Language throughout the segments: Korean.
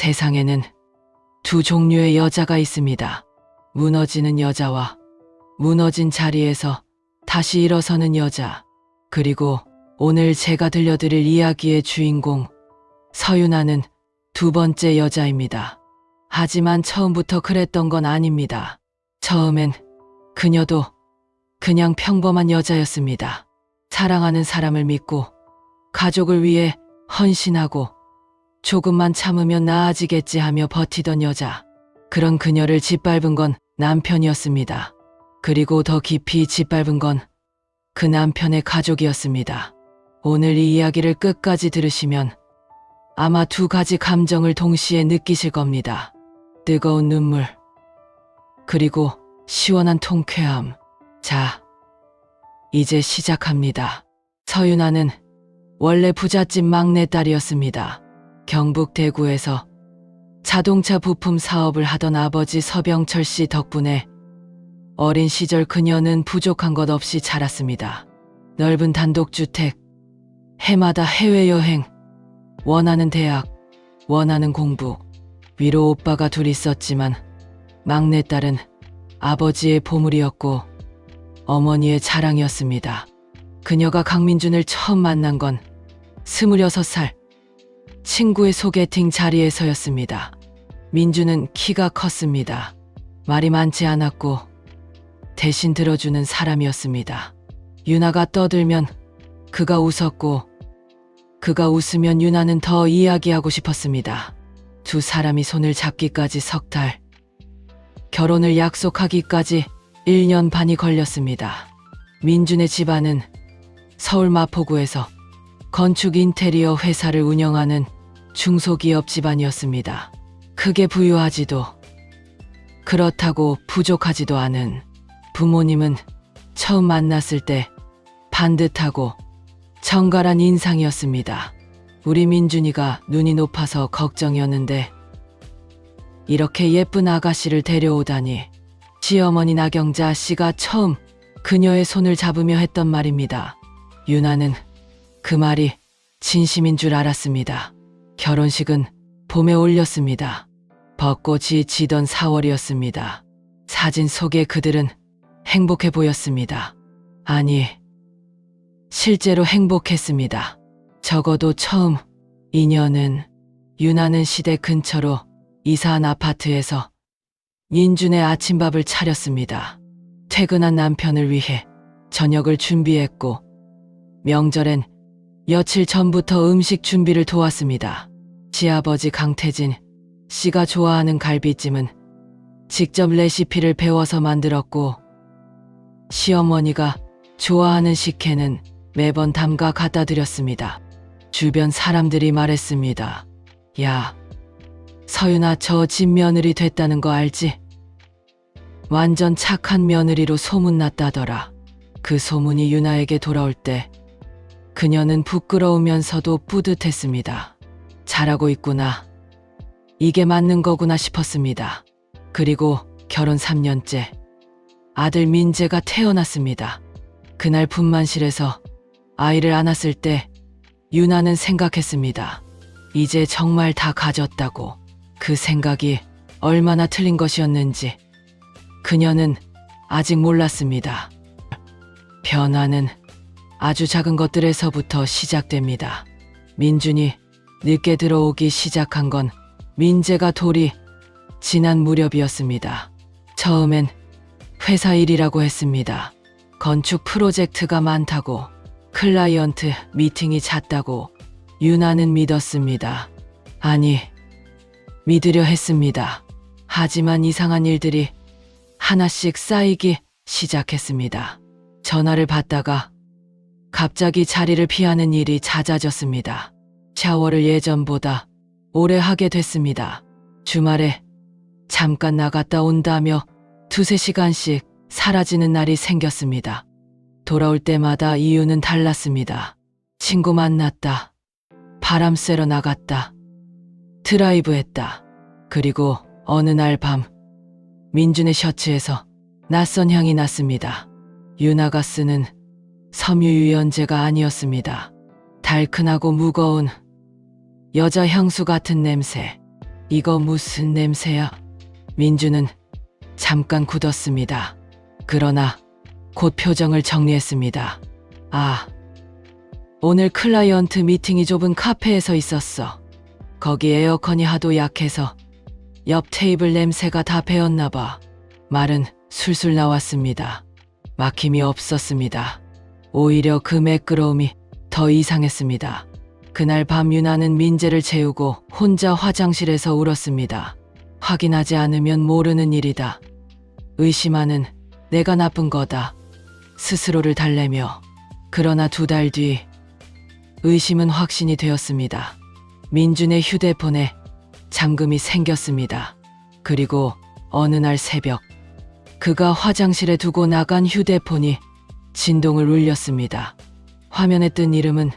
세상에는 두 종류의 여자가 있습니다. 무너지는 여자와 무너진 자리에서 다시 일어서는 여자. 그리고 오늘 제가 들려드릴 이야기의 주인공 서윤아는 두 번째 여자입니다. 하지만 처음부터 그랬던 건 아닙니다. 처음엔 그녀도 그냥 평범한 여자였습니다. 사랑하는 사람을 믿고 가족을 위해 헌신하고 조금만 참으면 나아지겠지 하며 버티던 여자. 그런 그녀를 짓밟은 건 남편이었습니다. 그리고 더 깊이 짓밟은 건 그 남편의 가족이었습니다. 오늘 이 이야기를 끝까지 들으시면 아마 두 가지 감정을 동시에 느끼실 겁니다. 뜨거운 눈물, 그리고 시원한 통쾌함. 자, 이제 시작합니다. 서윤아는 원래 부잣집 막내딸이었습니다. 경북 대구에서 자동차 부품 사업을 하던 아버지 서병철 씨 덕분에 어린 시절 그녀는 부족한 것 없이 자랐습니다. 넓은 단독주택, 해마다 해외여행, 원하는 대학, 원하는 공부. 위로 오빠가 둘 있었지만 막내딸은 아버지의 보물이었고 어머니의 자랑이었습니다. 그녀가 강민준을 처음 만난 건 26살 친구의 소개팅 자리에서였습니다. 민준은 키가 컸습니다. 말이 많지 않았고 대신 들어주는 사람이었습니다. 유나가 떠들면 그가 웃었고 그가 웃으면 유나는 더 이야기하고 싶었습니다. 두 사람이 손을 잡기까지 석 달, 결혼을 약속하기까지 1년 반이 걸렸습니다. 민준의 집안은 서울 마포구에서 건축 인테리어 회사를 운영하는 중소기업 집안이었습니다. 크게 부유하지도 그렇다고 부족하지도 않은. 부모님은 처음 만났을 때 반듯하고 정갈한 인상이었습니다. 우리 민준이가 눈이 높아서 걱정이었는데 이렇게 예쁜 아가씨를 데려오다니. 시어머니 나경자 씨가 처음 그녀의 손을 잡으며 했던 말입니다. 유나는 그 말이 진심인 줄 알았습니다. 결혼식은 봄에 올렸습니다. 벚꽃이 지던 4월이었습니다. 사진 속의 그들은 행복해 보였습니다. 아니, 실제로 행복했습니다. 적어도 처음 인연은. 유나는 시댁 근처로 이사한 아파트에서 민준의 아침밥을 차렸습니다. 퇴근한 남편을 위해 저녁을 준비했고 명절엔 며칠 전부터 음식 준비를 도왔습니다. 시아버지 강태진 씨가 좋아하는 갈비찜은 직접 레시피를 배워서 만들었고 시어머니가 좋아하는 식혜는 매번 담가 갖다 드렸습니다. 주변 사람들이 말했습니다. 야, 서윤아 저 집 며느리 됐다는 거 알지? 완전 착한 며느리로 소문났다더라. 그 소문이 유나에게 돌아올 때 그녀는 부끄러우면서도 뿌듯했습니다. 잘하고 있구나. 이게 맞는 거구나 싶었습니다. 그리고 결혼 3년째 아들 민재가 태어났습니다. 그날 분만실에서 아이를 안았을 때 유나는 생각했습니다. 이제 정말 다 가졌다고. 그 생각이 얼마나 틀린 것이었는지 그녀는 아직 몰랐습니다. 변화는 아주 작은 것들에서부터 시작됩니다. 민준이 늦게 들어오기 시작한 건 민재가 돌이 지난 무렵이었습니다. 처음엔 회사 일이라고 했습니다. 건축 프로젝트가 많다고, 클라이언트 미팅이 잦다고 유나는 믿었습니다. 아니, 믿으려 했습니다. 하지만 이상한 일들이 하나씩 쌓이기 시작했습니다. 전화를 받다가 갑자기 자리를 피하는 일이 잦아졌습니다. 샤워를 예전보다 오래 하게 됐습니다. 주말에 잠깐 나갔다 온다며 2~3시간씩 사라지는 날이 생겼습니다. 돌아올 때마다 이유는 달랐습니다. 친구 만났다. 바람 쐬러 나갔다. 드라이브 했다. 그리고 어느 날 밤 민준의 셔츠에서 낯선 향이 났습니다. 유나가 쓰는 섬유유연제가 아니었습니다. 달큰하고 무거운 여자 향수 같은 냄새. 이거 무슨 냄새야? 민주는 잠깐 굳었습니다. 그러나 곧 표정을 정리했습니다. 아, 오늘 클라이언트 미팅이 좁은 카페에서 있었어. 거기 에어컨이 하도 약해서 옆 테이블 냄새가 다 배었나 봐. 말은 술술 나왔습니다. 막힘이 없었습니다. 오히려 그 매끄러움이 더 이상했습니다. 그날 밤 유나는 민재를 재우고 혼자 화장실에서 울었습니다. 확인하지 않으면 모르는 일이다. 의심하는 내가 나쁜 거다. 스스로를 달래며. 그러나 2달 뒤 의심은 확신이 되었습니다. 민준의 휴대폰에 잠금이 생겼습니다. 그리고 어느 날 새벽 그가 화장실에 두고 나간 휴대폰이 진동을 울렸습니다. 화면에 뜬 이름은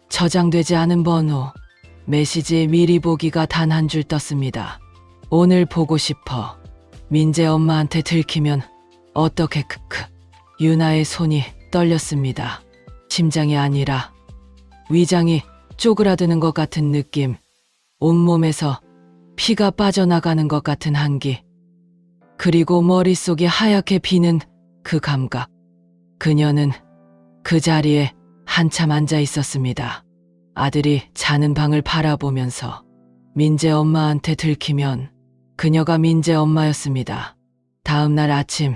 저장되지 않은 번호. 메시지에 미리 보기가 단 한 줄 떴습니다. 오늘 보고 싶어. 민재 엄마한테 들키면 어떻게 크크. 유나의 손이 떨렸습니다. 심장이 아니라 위장이 쪼그라드는 것 같은 느낌. 온몸에서 피가 빠져나가는 것 같은 한기. 그리고 머릿속이 하얗게 비는 그 감각. 그녀는 그 자리에 한참 앉아 있었습니다. 아들이 자는 방을 바라보면서 민재 엄마한테 들키면 그녀가 민재 엄마였습니다. 다음 날 아침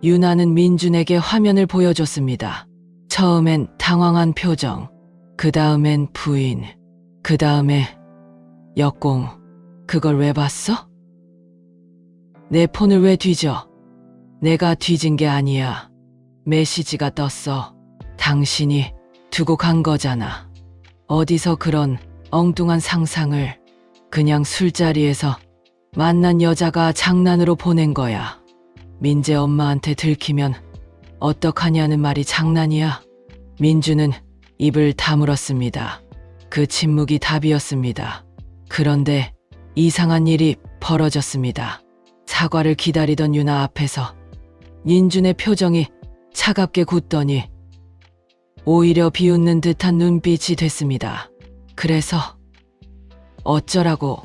유나는 민준에게 화면을 보여줬습니다. 처음엔 당황한 표정, 그 다음엔 부인, 그 다음에 역공. 그걸 왜 봤어? 내 폰을 왜 뒤져? 내가 뒤진 게 아니야. 메시지가 떴어. 당신이 두고 간 거잖아. 어디서 그런 엉뚱한 상상을. 그냥 술자리에서 만난 여자가 장난으로 보낸 거야. 민재 엄마한테 들키면 어떡하냐는 말이 장난이야. 민주는 입을 다물었습니다. 그 침묵이 답이었습니다. 그런데 이상한 일이 벌어졌습니다. 사과를 기다리던 유나 앞에서 민준의 표정이 차갑게 굳더니 오히려 비웃는 듯한 눈빛이 됐습니다. 그래서 어쩌라고?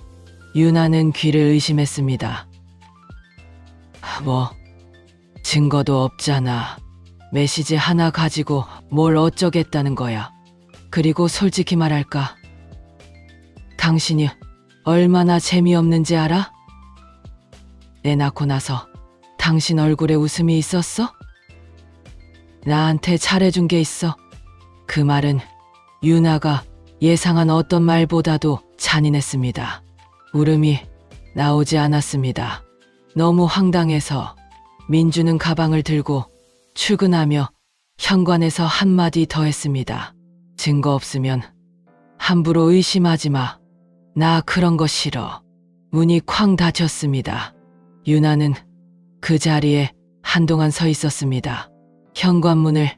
유나는 귀를 의심했습니다. 뭐 증거도 없잖아. 메시지 하나 가지고 뭘 어쩌겠다는 거야. 그리고 솔직히 말할까? 당신이 얼마나 재미없는지 알아? 애 낳고 나서 당신 얼굴에 웃음이 있었어? 나한테 잘해준 게 있어. 그 말은 유나가 예상한 어떤 말보다도 잔인했습니다. 울음이 나오지 않았습니다. 너무 황당해서 민주는 가방을 들고 출근하며 현관에서 한마디 더 했습니다. 증거 없으면 함부로 의심하지 마. 나 그런 거 싫어. 문이 쾅 닫혔습니다. 유나는 그 자리에 한동안 서 있었습니다. 현관문을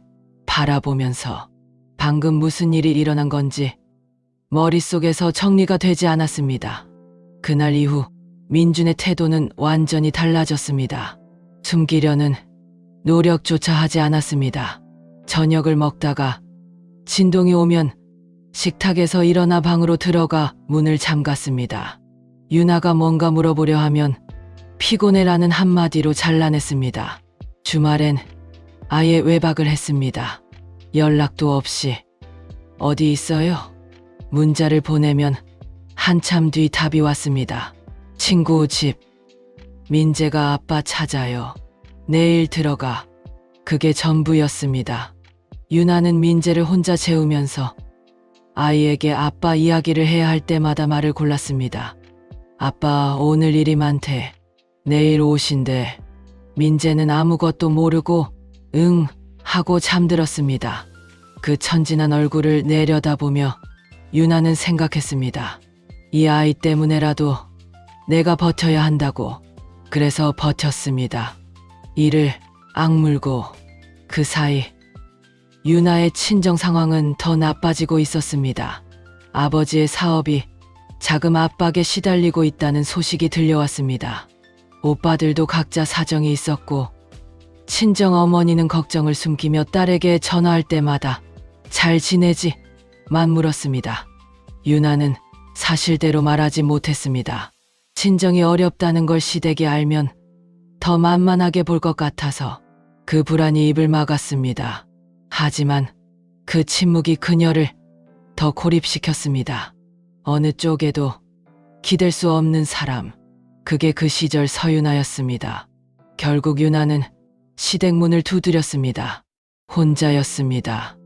바라보면서 방금 무슨 일이 일어난 건지 머릿속에서 정리가 되지 않았습니다. 그날 이후 민준의 태도는 완전히 달라졌습니다. 숨기려는 노력조차 하지 않았습니다. 저녁을 먹다가 진동이 오면 식탁에서 일어나 방으로 들어가 문을 잠갔습니다. 유나가 뭔가 물어보려 하면 피곤해라는 한마디로 잘라냈습니다. 주말엔 아예 외박을 했습니다. 연락도 없이. 어디 있어요? 문자를 보내면 한참 뒤 답이 왔습니다. 친구 집. 민재가 아빠 찾아요. 내일 들어가. 그게 전부였습니다. 유나는 민재를 혼자 재우면서 아이에게 아빠 이야기를 해야 할 때마다 말을 골랐습니다. 아빠 오늘 일이 많대. 내일 오신대. 민재는 아무것도 모르고 응 하고 잠들었습니다. 그 천진한 얼굴을 내려다보며 유나는 생각했습니다. 이 아이 때문에라도 내가 버텨야 한다고. 그래서 버텼습니다. 이를 악물고. 그 사이 유나의 친정 상황은 더 나빠지고 있었습니다. 아버지의 사업이 자금 압박에 시달리고 있다는 소식이 들려왔습니다. 오빠들도 각자 사정이 있었고 친정 어머니는 걱정을 숨기며 딸에게 전화할 때마다 잘 지내지? 만 물었습니다. 유나는 사실대로 말하지 못했습니다. 친정이 어렵다는 걸 시댁이 알면 더 만만하게 볼 것 같아서 그 불안이 입을 막았습니다. 하지만 그 침묵이 그녀를 더 고립시켰습니다. 어느 쪽에도 기댈 수 없는 사람, 그게 그 시절 서윤아였습니다. 결국 윤아는 시댁 문을 두드렸습니다. 혼자였습니다.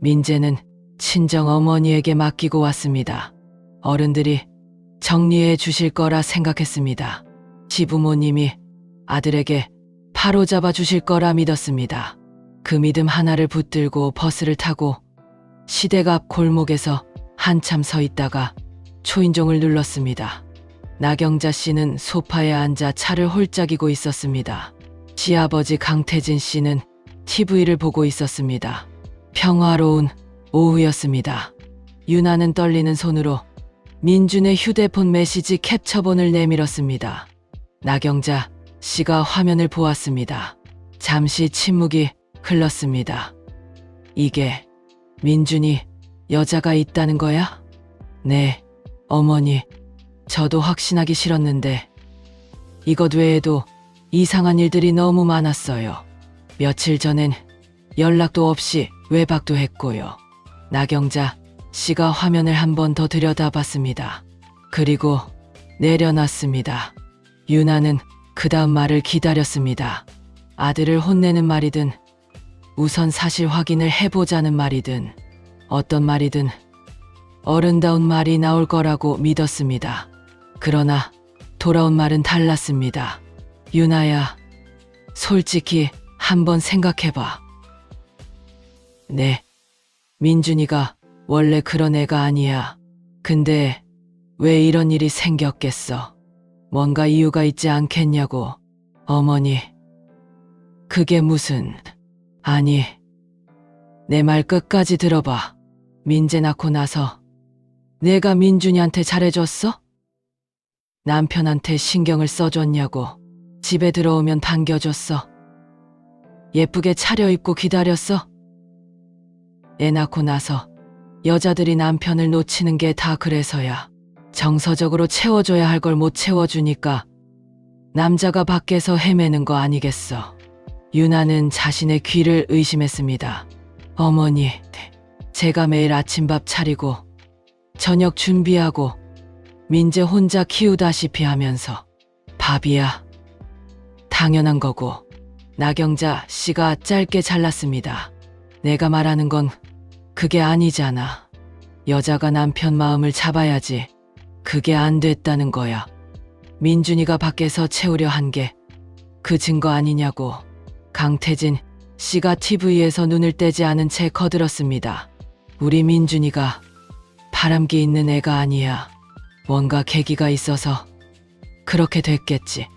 민재는 친정 어머니에게 맡기고 왔습니다. 어른들이 정리해 주실 거라 생각했습니다. 시부모님이 아들에게 바로잡아 주실 거라 믿었습니다. 그 믿음 하나를 붙들고 버스를 타고 시댁 앞 골목에서 한참 서 있다가 초인종을 눌렀습니다. 나경자 씨는 소파에 앉아 차를 홀짝이고 있었습니다. 시아버지 강태진 씨는 TV를 보고 있었습니다. 평화로운 오후였습니다. 윤아는 떨리는 손으로 민준의 휴대폰 메시지 캡처본을 내밀었습니다. 나경자 씨가 화면을 보았습니다. 잠시 침묵이 흘렀습니다. 이게 민준이 여자가 있다는 거야? 네, 어머니. 저도 확신하기 싫었는데 이것 외에도 이상한 일들이 너무 많았어요. 며칠 전엔 연락도 없이 외박도 했고요. 나경자 씨가 화면을 한 번 더 들여다봤습니다. 그리고 내려놨습니다. 윤아는 그 다음 말을 기다렸습니다. 아들을 혼내는 말이든 우선 사실 확인을 해보자는 말이든 어떤 말이든 어른다운 말이 나올 거라고 믿었습니다. 그러나 돌아온 말은 달랐습니다. 윤아야, 솔직히 한번 생각해봐. 네, 민준이가 원래 그런 애가 아니야. 근데 왜 이런 일이 생겼겠어? 뭔가 이유가 있지 않겠냐고. 어머니, 그게 무슨... 아니, 내 말 끝까지 들어봐. 민재 낳고 나서 내가 민준이한테 잘해줬어? 남편한테 신경을 써줬냐고. 집에 들어오면 반겨줬어. 예쁘게 차려입고 기다렸어. 애 낳고 나서 여자들이 남편을 놓치는 게 다 그래서야. 정서적으로 채워줘야 할 걸 못 채워주니까 남자가 밖에서 헤매는 거 아니겠어. 윤아는 자신의 귀를 의심했습니다. 어머니, 제가 매일 아침밥 차리고 저녁 준비하고 민재 혼자 키우다시피 하면서 밥이야 당연한 거고. 나경자 씨가 짧게 잘랐습니다. 내가 말하는 건 그게 아니잖아. 여자가 남편 마음을 잡아야지. 그게 안 됐다는 거야. 민준이가 밖에서 채우려 한 게 그 증거 아니냐고. 강태진 씨가 TV에서 눈을 떼지 않은 채 거들었습니다. 우리 민준이가 바람기 있는 애가 아니야. 뭔가 계기가 있어서 그렇게 됐겠지.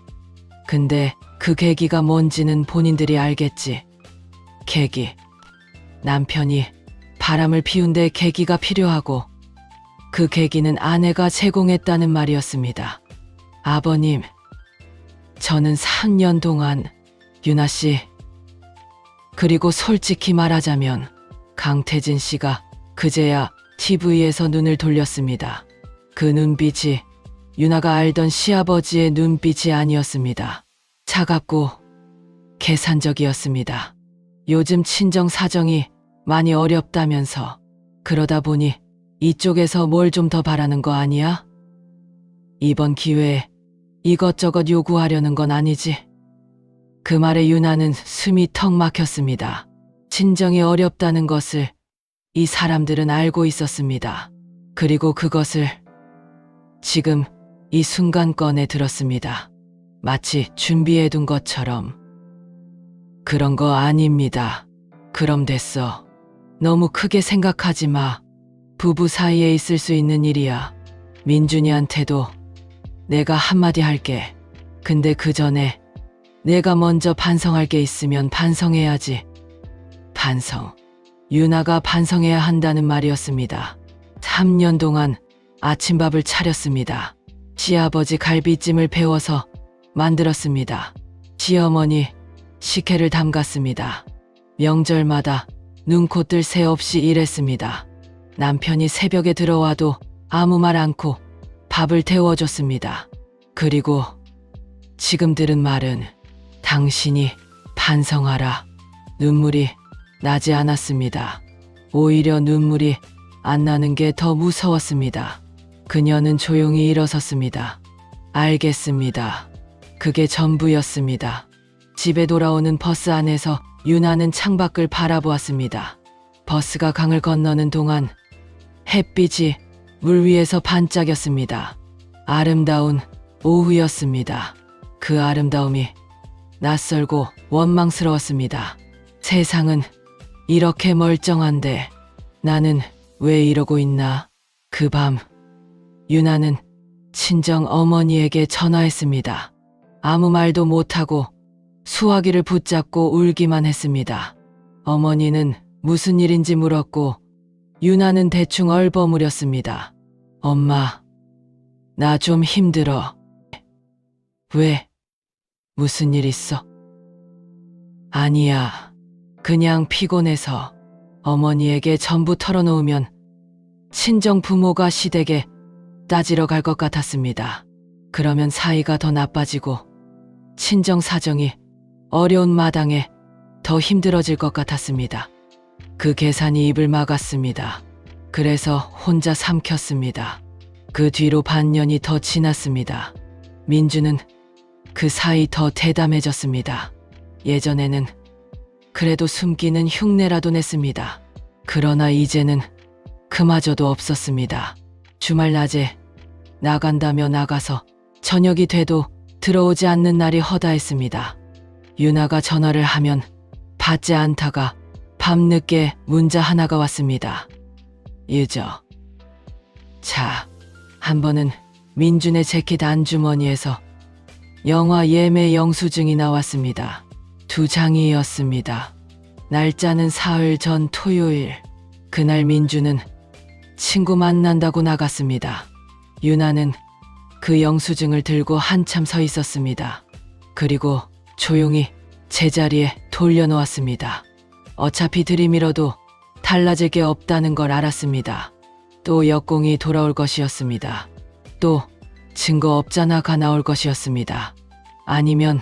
근데 그 계기가 뭔지는 본인들이 알겠지. 계기. 남편이 바람을 피운데 계기가 필요하고 그 계기는 아내가 제공했다는 말이었습니다. 아버님, 저는 3년 동안 윤아 씨, 그리고 솔직히 말하자면 강태진 씨가 그제야 TV에서 눈을 돌렸습니다. 그 눈빛이 윤아가 알던 시아버지의 눈빛이 아니었습니다. 차갑고 계산적이었습니다. 요즘 친정 사정이 많이 어렵다면서. 그러다 보니 이쪽에서 뭘 좀 더 바라는 거 아니야? 이번 기회에 이것저것 요구하려는 건 아니지? 그 말에 윤아는 숨이 턱 막혔습니다. 친정이 어렵다는 것을 이 사람들은 알고 있었습니다. 그리고 그것을 지금 이 순간 꺼내 들었습니다. 마치 준비해둔 것처럼. 그런 거 아닙니다. 그럼 됐어. 너무 크게 생각하지 마. 부부 사이에 있을 수 있는 일이야. 민준이한테도 내가 한마디 할게. 근데 그 전에 내가 먼저 반성할 게 있으면 반성해야지. 반성. 윤아가 반성해야 한다는 말이었습니다. 3년 동안 아침밥을 차렸습니다. 시아버지 갈비찜을 배워서 만들었습니다. 시어머니 식혜를 담갔습니다. 명절마다 눈코 뜰 새 없이 일했습니다. 남편이 새벽에 들어와도 아무 말 않고 밥을 데워줬습니다. 그리고 지금 들은 말은 당신이 반성하라. 눈물이 나지 않았습니다. 오히려 눈물이 안 나는 게 더 무서웠습니다. 그녀는 조용히 일어섰습니다. 알겠습니다. 그게 전부였습니다. 집에 돌아오는 버스 안에서 유나는 창밖을 바라보았습니다. 버스가 강을 건너는 동안 햇빛이 물 위에서 반짝였습니다. 아름다운 오후였습니다. 그 아름다움이 낯설고 원망스러웠습니다. 세상은 이렇게 멀쩡한데 나는 왜 이러고 있나? 그 밤 유나는 친정 어머니에게 전화했습니다. 아무 말도 못하고 수화기를 붙잡고 울기만 했습니다. 어머니는 무슨 일인지 물었고 유나는 대충 얼버무렸습니다. 엄마, 나 좀 힘들어. 왜? 무슨 일 있어? 아니야. 그냥 피곤해서. 어머니에게 전부 털어놓으면 친정 부모가 시댁에 따지러 갈 것 같았습니다. 그러면 사이가 더 나빠지고 친정 사정이 어려운 마당에 더 힘들어질 것 같았습니다. 그 계산이 입을 막았습니다. 그래서 혼자 삼켰습니다. 그 뒤로 반년이 더 지났습니다. 민주는 그 사이 더 대담해졌습니다. 예전에는 그래도 숨기는 흉내라도 냈습니다. 그러나 이제는 그마저도 없었습니다. 주말 낮에 나간다며 나가서 저녁이 돼도 들어오지 않는 날이 허다했습니다. 유나가 전화를 하면 받지 않다가 밤늦게 문자 하나가 왔습니다. 유저. 자, 한 번은 민준의 재킷 안주머니에서 영화 예매 영수증이 나왔습니다. 2장이었습니다. 날짜는 사흘 전 토요일. 그날 민주는 친구 만난다고 나갔습니다. 유나는 그 영수증을 들고 한참 서 있었습니다. 그리고 조용히 제자리에 돌려놓았습니다. 어차피 들이밀어도 달라질 게 없다는 걸 알았습니다. 또 역공이 돌아올 것이었습니다. 또 증거업자나가 나올 것이었습니다. 아니면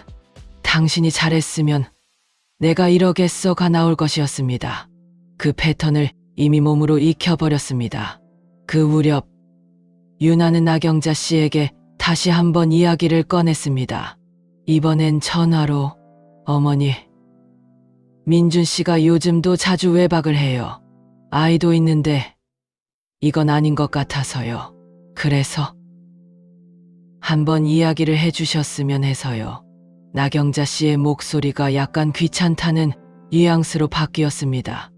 당신이 잘했으면 내가 이러겠어가 나올 것이었습니다. 그 패턴을 이미 몸으로 익혀버렸습니다. 그 무렵 유나는 나경자 씨에게 다시 한번 이야기를 꺼냈습니다. 이번엔 전화로. 어머니, 민준 씨가 요즘도 자주 외박을 해요. 아이도 있는데 이건 아닌 것 같아서요. 그래서 한번 이야기를 해주셨으면 해서요. 나경자 씨의 목소리가 약간 귀찮다는 뉘앙스로 바뀌었습니다.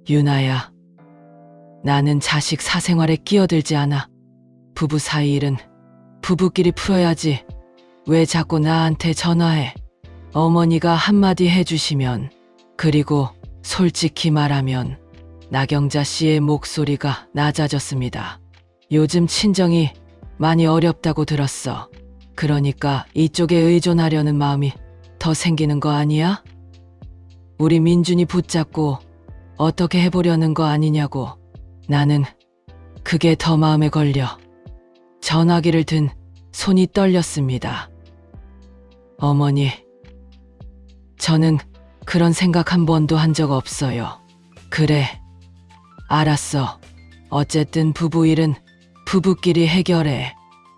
유나야, 나는 자식 사생활에 끼어들지 않아. 부부 사이 일은 부부끼리 풀어야지. 왜 자꾸 나한테 전화해? 어머니가 한마디 해주시면, 그리고 솔직히 말하면 나경자 씨의 목소리가 낮아졌습니다. 요즘 친정이 많이 어렵다고 들었어. 그러니까 이쪽에 의존하려는 마음이 더 생기는 거 아니야? 우리 민준이 붙잡고 어떻게 해보려는 거 아니냐고. 나는 그게 더 마음에 걸려. 전화기를 든 손이 떨렸습니다. 어머니, 저는 그런 생각 한 번도 한 적 없어요. 그래, 알았어. 어쨌든 부부 일은 부부끼리 해결해.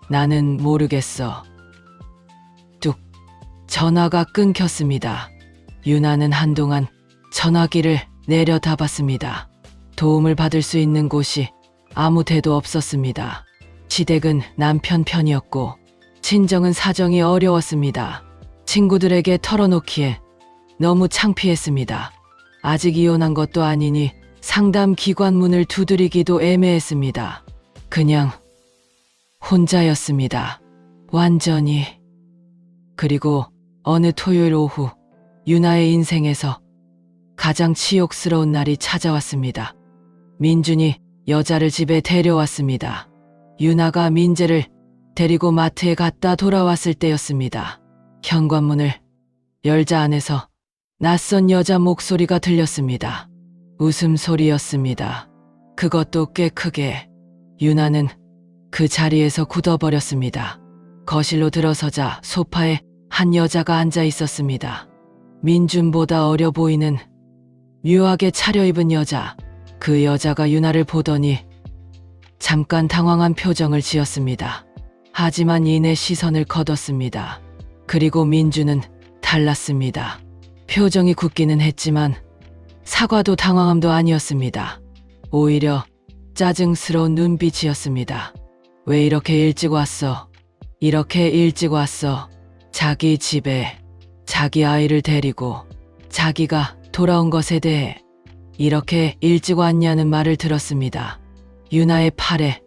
나는 모르겠어. 뚝. 전화가 끊겼습니다. 유나는 한동안 전화기를 내려다봤습니다. 도움을 받을 수 있는 곳이 아무 데도 없었습니다. 시댁은 남편 편이었고 친정은 사정이 어려웠습니다. 친구들에게 털어놓기에 너무 창피했습니다. 아직 이혼한 것도 아니니 상담 기관 문을 두드리기도 애매했습니다. 그냥 혼자였습니다. 완전히. 그리고 어느 토요일 오후 유나의 인생에서 가장 치욕스러운 날이 찾아왔습니다. 민준이 여자를 집에 데려왔습니다. 유나가 민재를 데리고 마트에 갔다 돌아왔을 때였습니다. 현관문을 열자 안에서 낯선 여자 목소리가 들렸습니다. 웃음소리였습니다. 그것도 꽤 크게. 유나는 그 자리에서 굳어버렸습니다. 거실로 들어서자 소파에 한 여자가 앉아 있었습니다. 민준보다 어려 보이는 묘하게 차려입은 여자. 그 여자가 유나를 보더니 잠깐 당황한 표정을 지었습니다. 하지만 이내 시선을 거뒀습니다. 그리고 민준은 달랐습니다. 표정이 굳기는 했지만 사과도 당황함도 아니었습니다. 오히려 짜증스러운 눈빛이었습니다. 왜 이렇게 일찍 왔어? 이렇게 일찍 왔어. 자기 집에 자기 아이를 데리고 자기가 돌아온 것에 대해 이렇게 일찍 왔냐는 말을 들었습니다. 유나의 팔에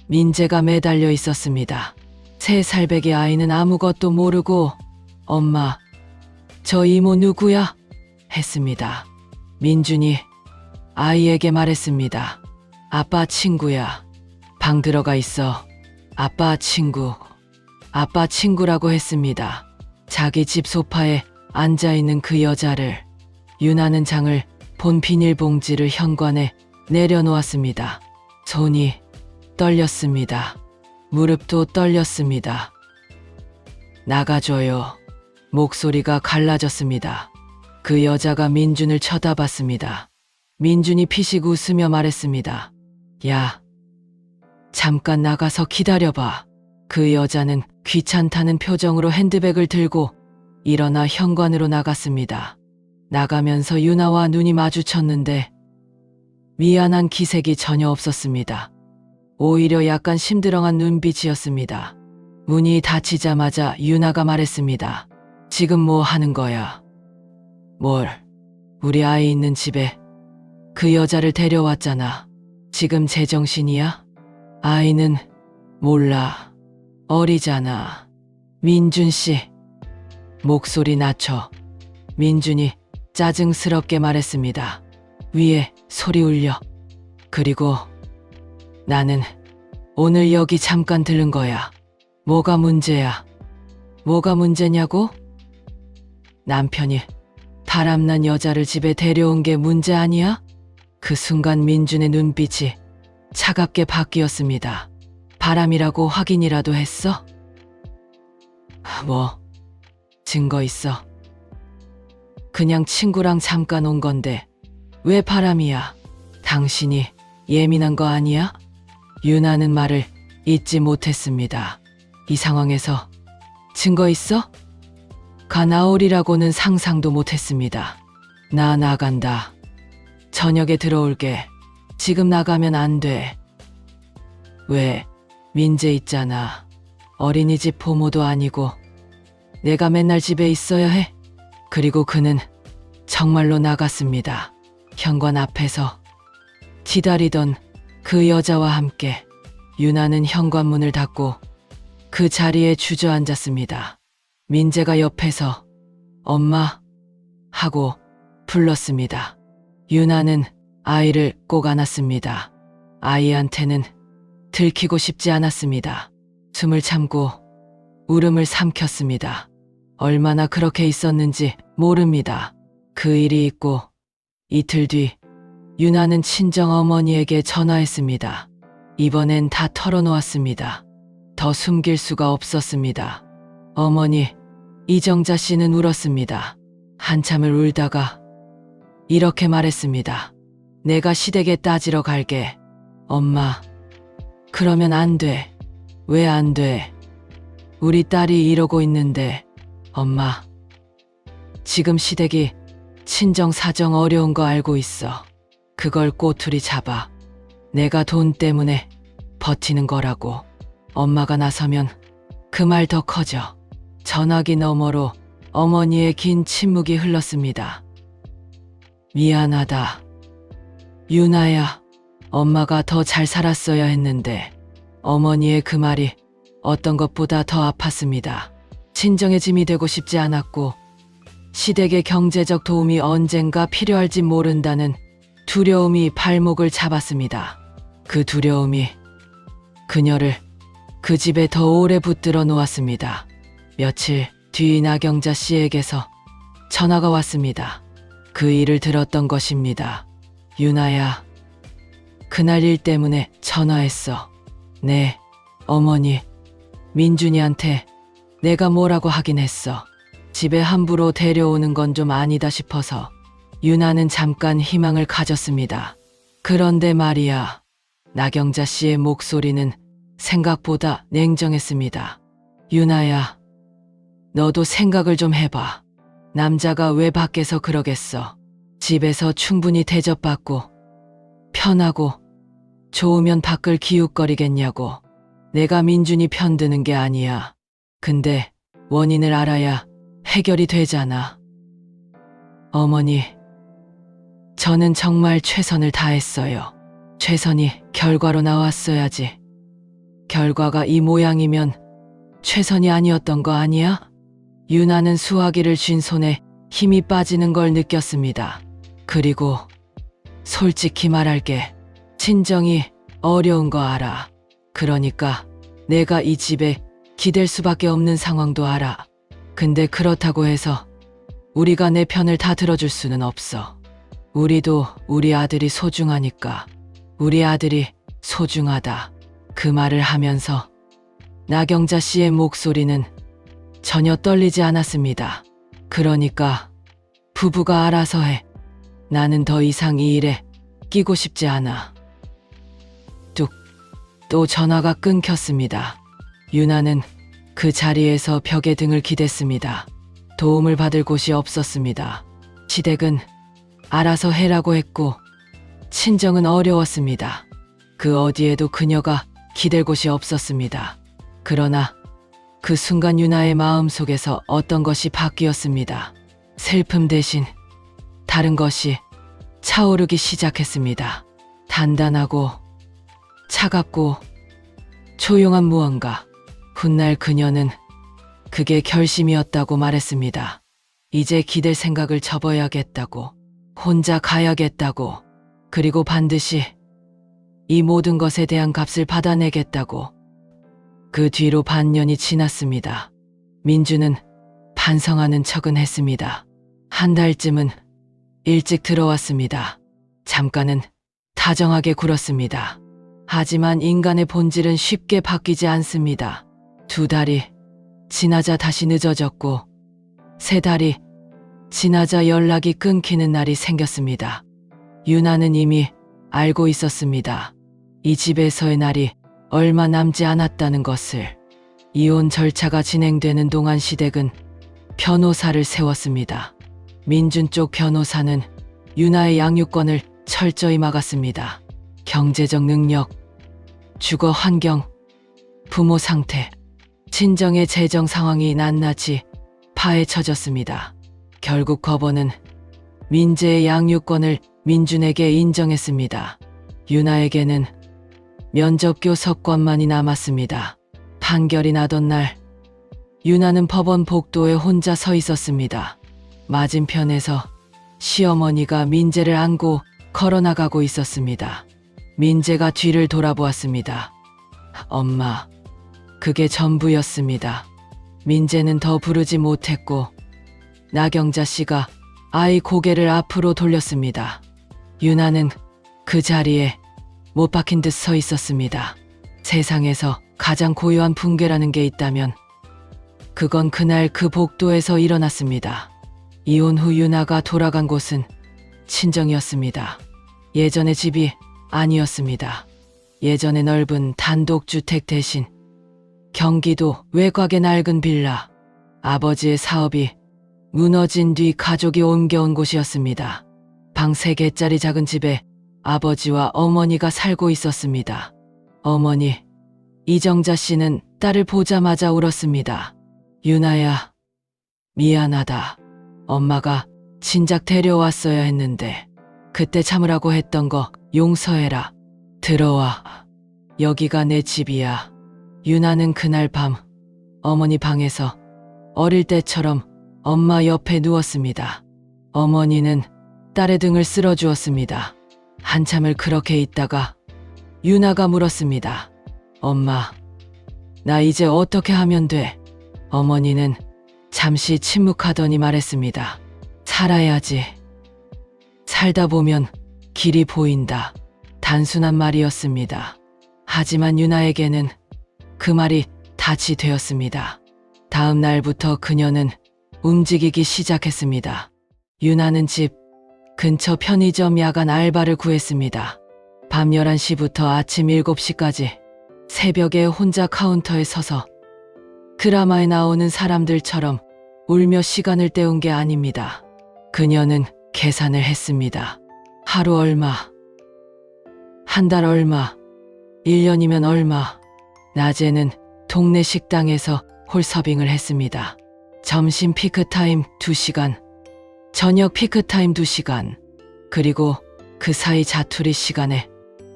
민재가 매달려 있었습니다. 3살배기 아이는 아무것도 모르고 엄마, 저 이모 누구야? 했습니다. 민준이 아이에게 말했습니다. 아빠 친구야. 방 들어가 있어. 아빠 친구. 아빠 친구라고 했습니다. 자기 집 소파에 앉아있는 그 여자를 유나는 장을 본 비닐봉지를 현관에 내려놓았습니다. 손이 떨렸습니다. 무릎도 떨렸습니다. 나가줘요. 목소리가 갈라졌습니다. 그 여자가 민준을 쳐다봤습니다. 민준이 피식 웃으며 말했습니다. 야, 잠깐 나가서 기다려봐. 그 여자는 귀찮다는 표정으로 핸드백을 들고 일어나 현관으로 나갔습니다. 나가면서 유나와 눈이 마주쳤는데 미안한 기색이 전혀 없었습니다. 오히려 약간 심드렁한 눈빛이었습니다. 문이 닫히자마자 유나가 말했습니다. 지금 뭐 하는 거야? 뭘? 우리 아이 있는 집에 그 여자를 데려왔잖아. 지금 제정신이야? 아이는 몰라. 어리잖아. 민준 씨. 목소리 낮춰. 민준이 짜증스럽게 말했습니다. 위에 소리 울려. 그리고 나는 오늘 여기 잠깐 들른 거야. 뭐가 문제야? 뭐가 문제냐고? 남편이 바람난 여자를 집에 데려온 게 문제 아니야? 그 순간 민준의 눈빛이 차갑게 바뀌었습니다. 바람이라고 확인이라도 했어? 뭐, 증거 있어. 그냥 친구랑 잠깐 온 건데 왜 바람이야? 당신이 예민한 거 아니야? 유나는 말을 잇지 못했습니다. 이 상황에서 증거 있어? 가 나오리라고는 상상도 못했습니다. 나 나간다. 저녁에 들어올게. 지금 나가면 안 돼. 왜? 민재 있잖아. 어린이집 보모도 아니고 내가 맨날 집에 있어야 해? 그리고 그는 정말로 나갔습니다. 현관 앞에서 기다리던 그 여자와 함께 유나는 현관문을 닫고 그 자리에 주저앉았습니다. 민재가 옆에서 엄마 하고 불렀습니다. 유나는 아이를 꼭 안았습니다. 아이한테는 들키고 싶지 않았습니다. 숨을 참고 울음을 삼켰습니다. 얼마나 그렇게 있었는지 모릅니다. 그 일이 있고 이틀 뒤 유나는 친정어머니에게 전화했습니다. 이번엔 다 털어놓았습니다. 더 숨길 수가 없었습니다. 어머니, 이정자 씨는 울었습니다. 한참을 울다가 이렇게 말했습니다. 내가 시댁에 따지러 갈게. 엄마, 그러면 안 돼. 왜 안 돼? 우리 딸이 이러고 있는데. 엄마, 지금 시댁이 친정 사정 어려운 거 알고 있어. 그걸 꼬투리 잡아. 내가 돈 때문에 버티는 거라고. 엄마가 나서면 그 말 더 커져. 전화기 너머로 어머니의 긴 침묵이 흘렀습니다. 미안하다. 유나야, 엄마가 더 잘 살았어야 했는데. 어머니의 그 말이 어떤 것보다 더 아팠습니다. 친정의 짐이 되고 싶지 않았고 시댁의 경제적 도움이 언젠가 필요할지 모른다는 두려움이 발목을 잡았습니다. 그 두려움이 그녀를 그 집에 더 오래 붙들어 놓았습니다. 며칠 뒤 나경자 씨에게서 전화가 왔습니다. 그 일을 들었던 것입니다. 유나야, 그날 일 때문에 전화했어. 네, 어머니, 민준이한테 내가 뭐라고 하긴 했어. 집에 함부로 데려오는 건 좀 아니다 싶어서 유나는 잠깐 희망을 가졌습니다. 그런데 말이야, 나경자 씨의 목소리는 생각보다 냉정했습니다. 유나야, 너도 생각을 좀 해봐. 남자가 왜 밖에서 그러겠어. 집에서 충분히 대접받고 편하고 좋으면 밖을 기웃거리겠냐고. 내가 민준이 편드는 게 아니야. 근데 원인을 알아야 해결이 되잖아. 어머니, 저는 정말 최선을 다했어요. 최선이 결과로 나왔어야지. 결과가 이 모양이면 최선이 아니었던 거 아니야? 유나는 수화기를 쥔 손에 힘이 빠지는 걸 느꼈습니다. 그리고 솔직히 말할게. 친정이 어려운 거 알아. 그러니까 내가 이 집에 기댈 수밖에 없는 상황도 알아. 근데 그렇다고 해서 우리가 내 편을 다 들어줄 수는 없어. 우리도 우리 아들이 소중하니까. 우리 아들이 소중하다. 그 말을 하면서 나경자 씨의 목소리는 전혀 떨리지 않았습니다. 그러니까 부부가 알아서 해. 나는 더 이상 이 일에 끼고 싶지 않아. 뚝. 또 전화가 끊겼습니다. 유나는 그 자리에서 벽에 등을 기댔습니다. 도움을 받을 곳이 없었습니다. 시댁은 알아서 해라고 했고 친정은 어려웠습니다. 그 어디에도 그녀가 기댈 곳이 없었습니다. 그러나 그 순간 유나의 마음속에서 어떤 것이 바뀌었습니다. 슬픔 대신 다른 것이 차오르기 시작했습니다. 단단하고 차갑고 조용한 무언가. 훗날 그녀는 그게 결심이었다고 말했습니다. 이제 기댈 생각을 접어야겠다고, 혼자 가야겠다고, 그리고 반드시 이 모든 것에 대한 값을 받아내겠다고. 그 뒤로 반년이 지났습니다. 민주는 반성하는 척은 했습니다. 한 달쯤은 일찍 들어왔습니다. 잠깐은 다정하게 굴었습니다. 하지만 인간의 본질은 쉽게 바뀌지 않습니다. 2달이 지나자 다시 늦어졌고 3달이 지나자 연락이 끊기는 날이 생겼습니다. 유나는 이미 알고 있었습니다. 이 집에서의 날이 얼마 남지 않았다는 것을. 이혼 절차가 진행되는 동안 시댁은 변호사를 세웠습니다. 민준 쪽 변호사는 유나의 양육권을 철저히 막았습니다. 경제적 능력, 주거 환경, 부모 상태, 친정의 재정 상황이 낱낱이 파헤쳐졌습니다. 결국 법원은 민재의 양육권을 민준에게 인정했습니다. 유나에게는 면접교 석권만이 남았습니다. 판결이 나던 날 유나는 법원 복도에 혼자 서 있었습니다. 맞은편에서 시어머니가 민재를 안고 걸어나가고 있었습니다. 민재가 뒤를 돌아보았습니다. 엄마, 그게 전부였습니다. 민재는 더 부르지 못했고 나경자 씨가 아이 고개를 앞으로 돌렸습니다. 유나는 그 자리에 못 박힌 듯 서 있었습니다. 세상에서 가장 고요한 붕괴라는 게 있다면 그건 그날 그 복도에서 일어났습니다. 이혼 후 유나가 돌아간 곳은 친정이었습니다. 예전의 집이 아니었습니다. 예전의 넓은 단독주택 대신 경기도 외곽의 낡은 빌라. 아버지의 사업이 무너진 뒤 가족이 옮겨온 곳이었습니다. 방 3개짜리 작은 집에 아버지와 어머니가 살고 있었습니다. 어머니, 이정자 씨는 딸을 보자마자 울었습니다. 유나야, 미안하다. 엄마가 진작 데려왔어야 했는데 그때 참으라고 했던 거 용서해라. 들어와. 여기가 내 집이야. 유나는 그날 밤 어머니 방에서 어릴 때처럼 엄마 옆에 누웠습니다. 어머니는 딸의 등을 쓸어주었습니다. 한참을 그렇게 있다가 유나가 물었습니다. 엄마, 나 이제 어떻게 하면 돼? 어머니는 잠시 침묵하더니 말했습니다. 살아야지. 살다 보면 길이 보인다. 단순한 말이었습니다. 하지만 유나에게는 그 말이 닻이 되었습니다. 다음 날부터 그녀는 움직이기 시작했습니다. 유나는 집 근처 편의점 야간 알바를 구했습니다. 밤 11시부터 아침 7시까지 새벽에 혼자 카운터에 서서 드라마에 나오는 사람들처럼 울며 시간을 때운 게 아닙니다. 그녀는 계산을 했습니다. 하루 얼마, 한 달 얼마, 1년이면 얼마. 낮에는 동네 식당에서 홀서빙을 했습니다. 점심 피크타임 2시간, 저녁 피크타임 2시간, 그리고 그 사이 자투리 시간에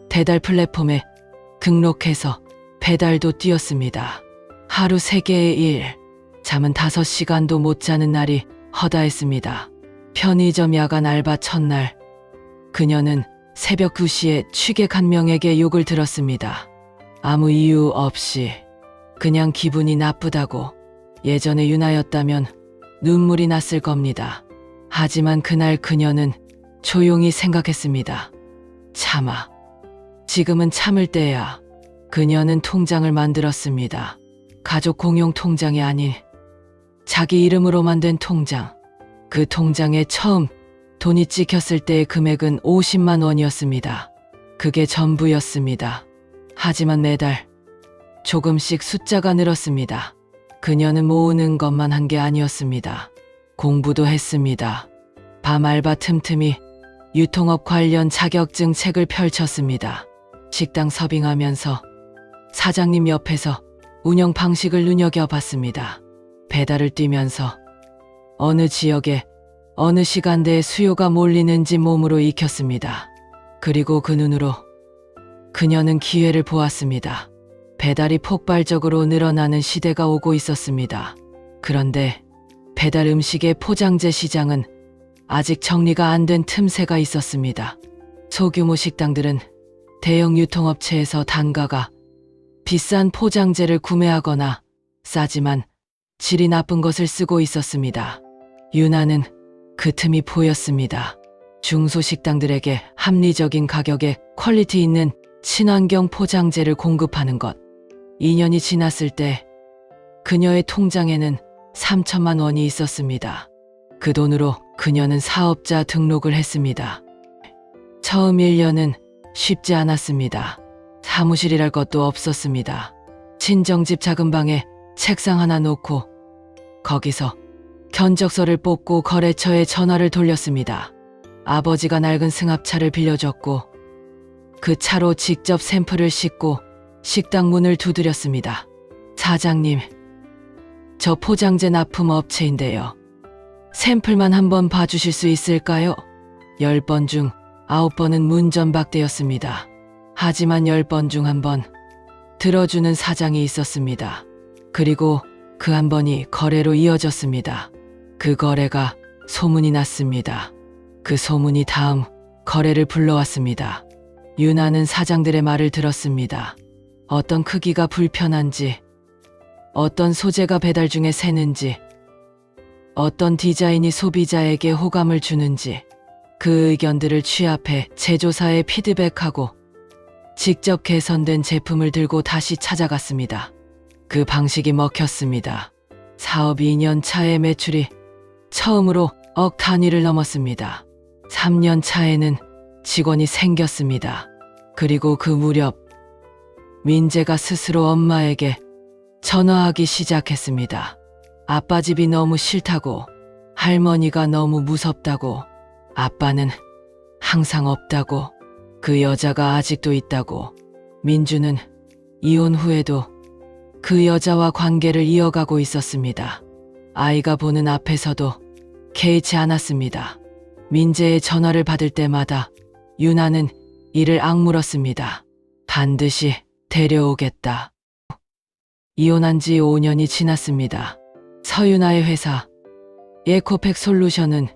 배달 플랫폼에 등록해서 배달도 뛰었습니다. 하루 3개의 일, 잠은 5시간도 못 자는 날이 허다했습니다. 편의점 야간 알바 첫날, 그녀는 새벽 2시에 취객 한 명에게 욕을 들었습니다. 아무 이유 없이 그냥 기분이 나쁘다고. 예전에 유나였다면 눈물이 났을 겁니다. 하지만 그날 그녀는 조용히 생각했습니다. 참아. 지금은 참을 때야. 그녀는 통장을 만들었습니다. 가족 공용 통장이 아닌 자기 이름으로만 된 통장. 그 통장에 처음 돈이 찍혔을 때의 금액은 50만 원이었습니다. 그게 전부였습니다. 하지만 매달 조금씩 숫자가 늘었습니다. 그녀는 모으는 것만 한 게 아니었습니다. 공부도 했습니다. 밤 알바 틈틈이 유통업 관련 자격증 책을 펼쳤습니다. 식당 서빙하면서 사장님 옆에서 운영 방식을 눈여겨봤습니다. 배달을 뛰면서 어느 지역에 어느 시간대에 수요가 몰리는지 몸으로 익혔습니다. 그리고 그 눈으로 그녀는 기회를 보았습니다. 배달이 폭발적으로 늘어나는 시대가 오고 있었습니다. 그런데 배달 음식의 포장재 시장은 아직 정리가 안 된 틈새가 있었습니다. 소규모 식당들은 대형 유통업체에서 단가가 비싼 포장재를 구매하거나 싸지만 질이 나쁜 것을 쓰고 있었습니다. 유나는 그 틈이 보였습니다. 중소식당들에게 합리적인 가격에 퀄리티 있는 친환경 포장재를 공급하는 것. 2년이 지났을 때 그녀의 통장에는 3천만 원이 있었습니다. 그 돈으로 그녀는 사업자 등록을 했습니다. 처음 1년은 쉽지 않았습니다. 사무실이랄 것도 없었습니다. 친정집 작은 방에 책상 하나 놓고 거기서 견적서를 뽑고 거래처에 전화를 돌렸습니다. 아버지가 낡은 승합차를 빌려줬고 그 차로 직접 샘플을 싣고 식당 문을 두드렸습니다. 사장님, 저 포장재 납품 업체인데요. 샘플만 한번 봐주실 수 있을까요? 10번 중 9번은 문전박대였습니다. 하지만 10번 중 1번 들어주는 사장이 있었습니다. 그리고 그 한 번이 거래로 이어졌습니다. 그 거래가 소문이 났습니다. 그 소문이 다음 거래를 불러왔습니다. 유나는 사장들의 말을 들었습니다. 어떤 크기가 불편한지, 어떤 소재가 배달 중에 새는지, 어떤 디자인이 소비자에게 호감을 주는지 그 의견들을 취합해 제조사에 피드백하고 직접 개선된 제품을 들고 다시 찾아갔습니다. 그 방식이 먹혔습니다. 사업 2년 차에 매출이 처음으로 억 단위를 넘었습니다. 3년 차에는 직원이 생겼습니다. 그리고 그 무렵 민재가 스스로 엄마에게 전화하기 시작했습니다. 아빠 집이 너무 싫다고, 할머니가 너무 무섭다고, 아빠는 항상 없다고, 그 여자가 아직도 있다고. 민주는 이혼 후에도 그 여자와 관계를 이어가고 있었습니다. 아이가 보는 앞에서도 개의치 않았습니다. 민재의 전화를 받을 때마다 유나는 이를 악물었습니다. 반드시 데려오겠다. 이혼한 지 5년이 지났습니다. 서유나의 회사 에코팩 솔루션은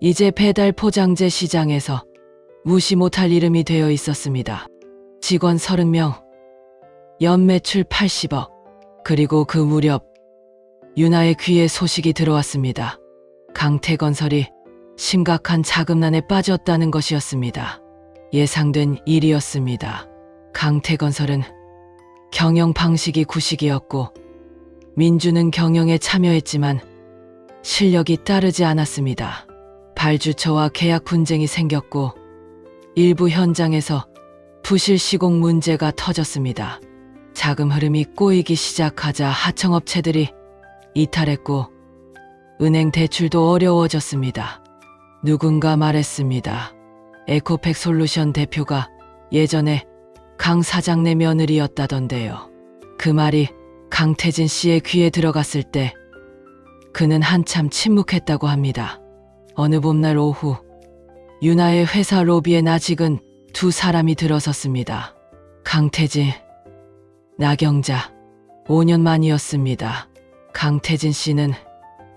이제 배달 포장재 시장에서 무시 못할 이름이 되어 있었습니다. 직원 30명, 연매출 80억. 그리고 그 무렵 유나의 귀에 소식이 들어왔습니다. 강태건설이 심각한 자금난에 빠졌다는 것이었습니다. 예상된 일이었습니다. 강태건설은 경영 방식이 구식이었고 민주는 경영에 참여했지만 실력이 따르지 않았습니다. 발주처와 계약 분쟁이 생겼고 일부 현장에서 부실 시공 문제가 터졌습니다. 자금 흐름이 꼬이기 시작하자 하청업체들이 이탈했고 은행 대출도 어려워졌습니다. 누군가 말했습니다. 에코팩 솔루션 대표가 예전에 강 사장네 며느리였다던데요. 그 말이 강태진 씨의 귀에 들어갔을 때 그는 한참 침묵했다고 합니다. 어느 봄날 오후 유나의 회사 로비에 낯익은 두 사람이 들어섰습니다. 강태진, 나경자, 5년 만이었습니다. 강태진 씨는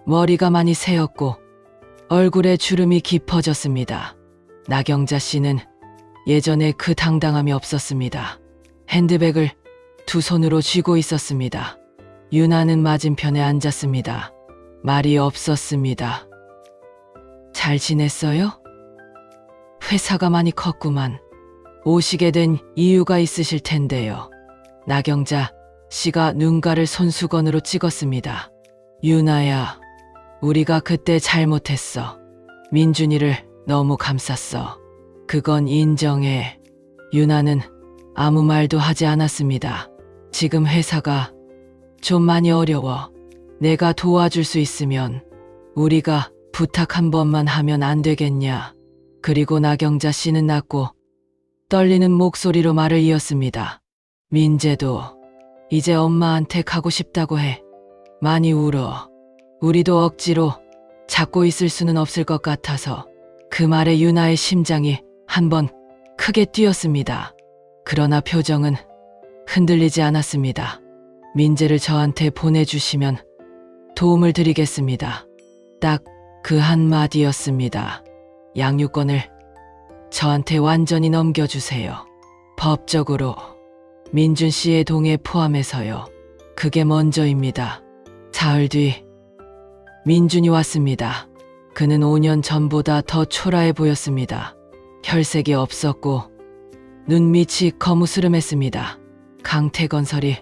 머리가 많이 새었고 얼굴에 주름이 깊어졌습니다. 나경자 씨는 예전에 그 당당함이 없었습니다. 핸드백을 두 손으로 쥐고 있었습니다. 유나는 맞은편에 앉았습니다. 말이 없었습니다. 잘 지냈어요? 회사가 많이 컸구만. 오시게 된 이유가 있으실 텐데요. 나경자 씨가 눈가를 손수건으로 찍었습니다. 유나야, 우리가 그때 잘못했어. 민준이를 너무 감쌌어. 그건 인정해. 유나는 아무 말도 하지 않았습니다. 지금 회사가 좀 많이 어려워. 내가 도와줄 수 있으면 우리가 부탁 한 번만 하면 안 되겠냐. 그리고 나경자 씨는 낮고 떨리는 목소리로 말을 이었습니다. 민재도 이제 엄마한테 가고 싶다고 해. 많이 울어. 우리도 억지로 잡고 있을 수는 없을 것 같아서. 그 말에 유나의 심장이 한번 크게 뛰었습니다. 그러나 표정은 흔들리지 않았습니다. 민재를 저한테 보내주시면 도움을 드리겠습니다. 딱 그 한마디였습니다. 양육권을 저한테 완전히 넘겨주세요. 법적으로 민준 씨의 동에 포함해서요. 그게 먼저입니다. 사흘 뒤 민준이 왔습니다. 그는 5년 전보다 더 초라해 보였습니다. 혈색이 없었고 눈밑이 거무스름했습니다. 강태건설이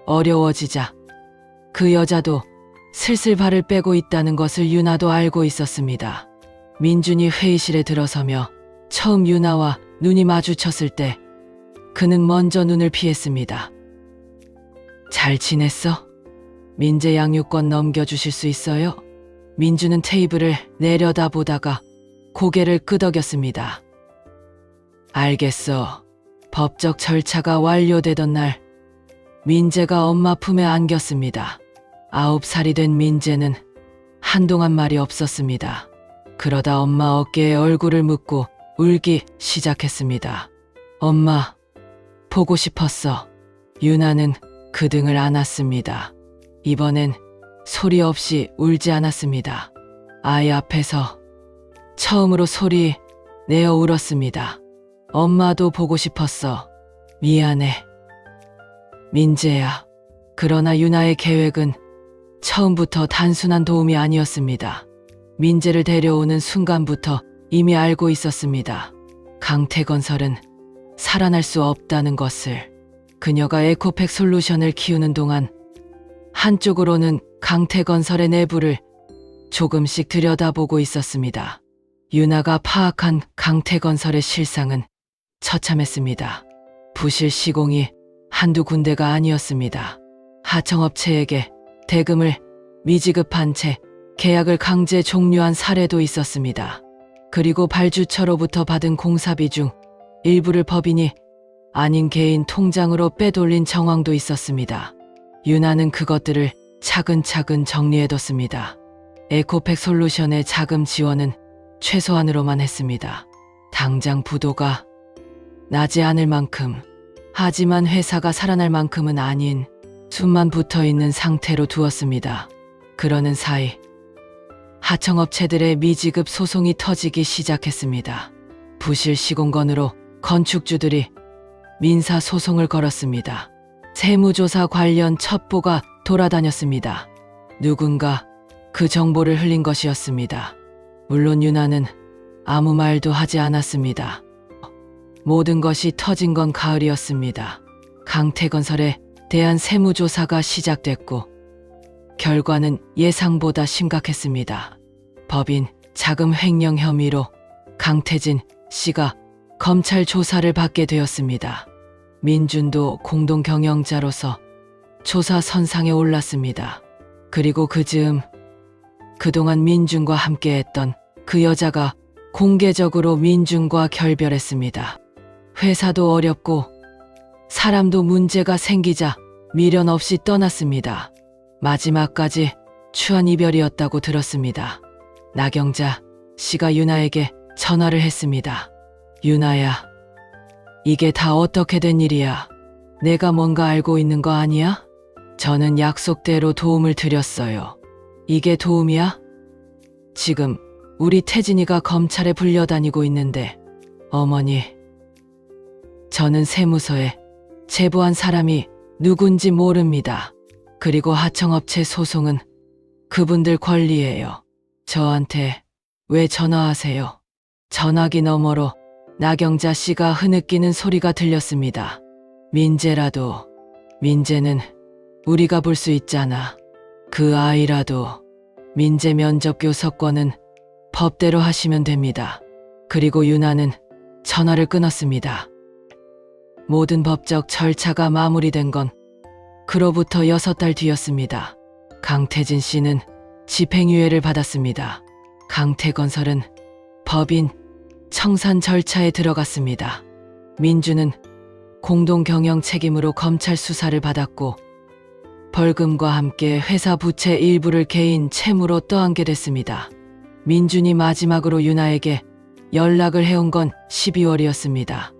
어려워지자 그 여자도 슬슬 발을 빼고 있다는 것을 유나도 알고 있었습니다. 민준이 회의실에 들어서며 처음 유나와 눈이 마주쳤을 때 그는 먼저 눈을 피했습니다. 잘 지냈어? 민재 양육권 넘겨주실 수 있어요? 민준은 테이블을 내려다보다가 고개를 끄덕였습니다. 알겠어. 법적 절차가 완료되던 날 민재가 엄마 품에 안겼습니다. 9살이 된 민재는 한동안 말이 없었습니다. 그러다 엄마 어깨에 얼굴을 묻고 울기 시작했습니다. 엄마, 보고 싶었어. 유나는 그 등을 안았습니다. 이번엔 소리 없이 울지 않았습니다. 아이 앞에서 처음으로 소리 내어 울었습니다. 엄마도 보고 싶었어. 미안해. 민재야. 그러나 유나의 계획은 처음부터 단순한 도움이 아니었습니다. 민재를 데려오는 순간부터 이미 알고 있었습니다. 강태건설은 살아날 수 없다는 것을. 그녀가 에코팩 솔루션을 키우는 동안 한쪽으로는 강태건설의 내부를 조금씩 들여다보고 있었습니다. 유나가 파악한 강태건설의 실상은 처참했습니다. 부실 시공이 한두 군데가 아니었습니다. 하청업체에게 대금을 미지급한 채 계약을 강제 종료한 사례도 있었습니다. 그리고 발주처로부터 받은 공사비 중 일부를 법인이 아닌 개인 통장으로 빼돌린 정황도 있었습니다. 유나는 그것들을 차근차근 정리해뒀습니다. 에코팩 솔루션의 자금 지원은 최소한으로만 했습니다. 당장 부도가 나지 않을 만큼, 하지만 회사가 살아날 만큼은 아닌 숨만 붙어있는 상태로 두었습니다. 그러는 사이 하청업체들의 미지급 소송이 터지기 시작했습니다. 부실 시공건으로 건축주들이 민사소송을 걸었습니다. 세무조사 관련 첩보가 돌아다녔습니다. 누군가 그 정보를 흘린 것이었습니다. 물론 유나는 아무 말도 하지 않았습니다. 모든 것이 터진 건 가을이었습니다. 강태건설의 대한 세무조사가 시작됐고 결과는 예상보다 심각했습니다. 법인 자금 횡령 혐의로 강태진 씨가 검찰 조사를 받게 되었습니다. 민준도 공동 경영자로서 조사 선상에 올랐습니다. 그리고 그 즈음 그동안 민준과 함께했던 그 여자가 공개적으로 민준과 결별했습니다. 회사도 어렵고 사람도 문제가 생기자 미련 없이 떠났습니다. 마지막까지 추한 이별이었다고 들었습니다. 나경자 씨가 유나에게 전화를 했습니다. 유나야, 이게 다 어떻게 된 일이야? 내가 뭔가 알고 있는 거 아니야? 저는 약속대로 도움을 드렸어요. 이게 도움이야? 지금 우리 태진이가 검찰에 불려다니고 있는데 어머니, 저는 세무서에 제보한 사람이 누군지 모릅니다. 그리고 하청업체 소송은 그분들 권리예요. 저한테 왜 전화하세요? 전화기 너머로 나경자 씨가 흐느끼는 소리가 들렸습니다. 민재는 우리가 볼 수 있잖아. 그 아이라도 민재 면접 교섭권은 법대로 하시면 됩니다. 그리고 유나는 전화를 끊었습니다. 모든 법적 절차가 마무리된 건 그로부터 6달 뒤였습니다. 강태진 씨는 집행유예를 받았습니다. 강태건설은 법인 청산 절차에 들어갔습니다. 민주는 공동 경영 책임으로 검찰 수사를 받았고 벌금과 함께 회사 부채 일부를 개인 채무로 떠안게 됐습니다. 민준이 마지막으로 유나에게 연락을 해온 건 12월이었습니다.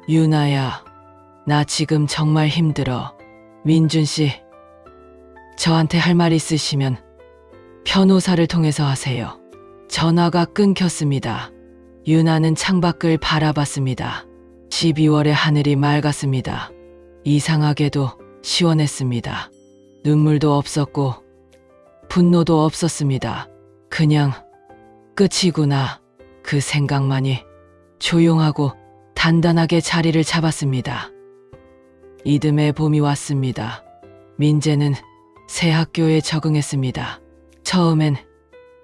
유나야, 나 지금 정말 힘들어. 민준 씨, 저한테 할 말 있으시면 변호사를 통해서 하세요. 전화가 끊겼습니다. 유나는 창밖을 바라봤습니다. 12월의 하늘이 맑았습니다. 이상하게도 시원했습니다. 눈물도 없었고 분노도 없었습니다. 그냥 끝이구나. 그 생각만이 조용하고 단단하게 자리를 잡았습니다. 이듬해 봄이 왔습니다. 민재는 새 학교에 적응했습니다. 처음엔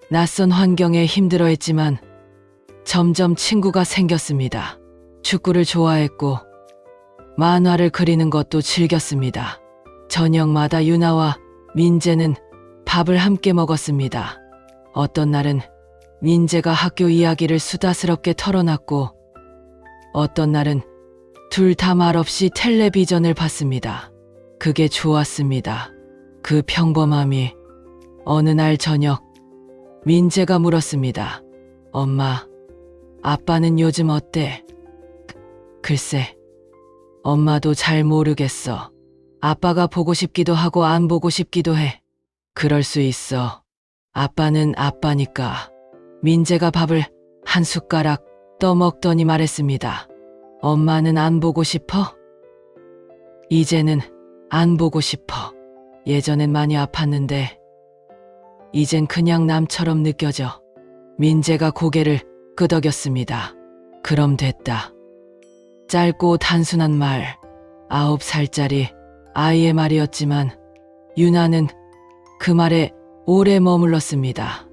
낯선 환경에 힘들어했지만 점점 친구가 생겼습니다. 축구를 좋아했고 만화를 그리는 것도 즐겼습니다. 저녁마다 유나와 민재는 밥을 함께 먹었습니다. 어떤 날은 민재가 학교 이야기를 수다스럽게 털어놨고 어떤 날은 둘 다 말없이 텔레비전을 봤습니다. 그게 좋았습니다. 그 평범함이. 어느 날 저녁 민재가 물었습니다. 엄마, 아빠는 요즘 어때? 글쎄, 엄마도 잘 모르겠어. 아빠가 보고 싶기도 하고 안 보고 싶기도 해. 그럴 수 있어. 아빠는 아빠니까. 민재가 밥을 한 숟가락 떠먹더니 말했습니다. 엄마는 안 보고 싶어? 이제는 안 보고 싶어. 예전엔 많이 아팠는데 이젠 그냥 남처럼 느껴져. 민재가 고개를 끄덕였습니다. 그럼 됐다. 짧고 단순한 말, 9살짜리 아이의 말이었지만 유나는 그 말에 오래 머물렀습니다.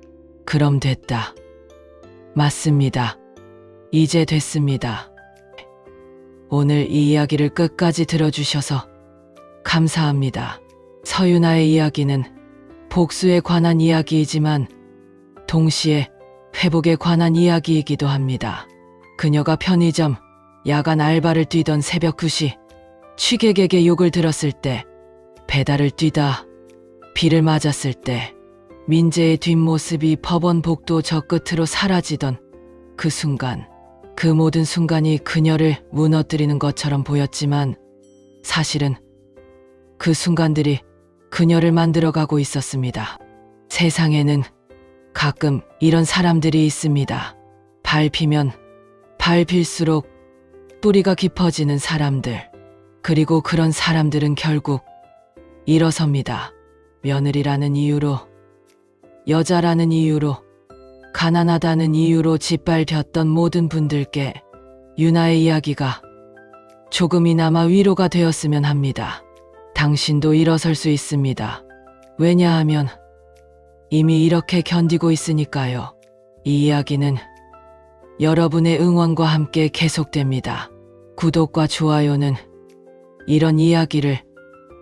그럼 됐다. 맞습니다. 이제 됐습니다. 오늘 이 이야기를 끝까지 들어주셔서 감사합니다. 서유나의 이야기는 복수에 관한 이야기이지만 동시에 회복에 관한 이야기이기도 합니다. 그녀가 편의점, 야간 알바를 뛰던 새벽 2시 취객에게 욕을 들었을 때, 배달을 뛰다 비를 맞았을 때, 민재의 뒷모습이 법원 복도 저 끝으로 사라지던 그 순간, 그 모든 순간이 그녀를 무너뜨리는 것처럼 보였지만 사실은 그 순간들이 그녀를 만들어가고 있었습니다. 세상에는 가끔 이런 사람들이 있습니다. 밟히면 밟힐수록 뿌리가 깊어지는 사람들. 그리고 그런 사람들은 결국 일어섭니다. 며느리라는 이유로, 여자라는 이유로, 가난하다는 이유로 짓밟혔던 모든 분들께 유나의 이야기가 조금이나마 위로가 되었으면 합니다. 당신도 일어설 수 있습니다. 왜냐하면 이미 이렇게 견디고 있으니까요. 이 이야기는 여러분의 응원과 함께 계속됩니다. 구독과 좋아요는 이런 이야기를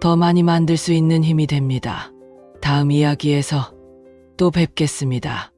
더 많이 만들 수 있는 힘이 됩니다. 다음 이야기에서 또 뵙겠습니다.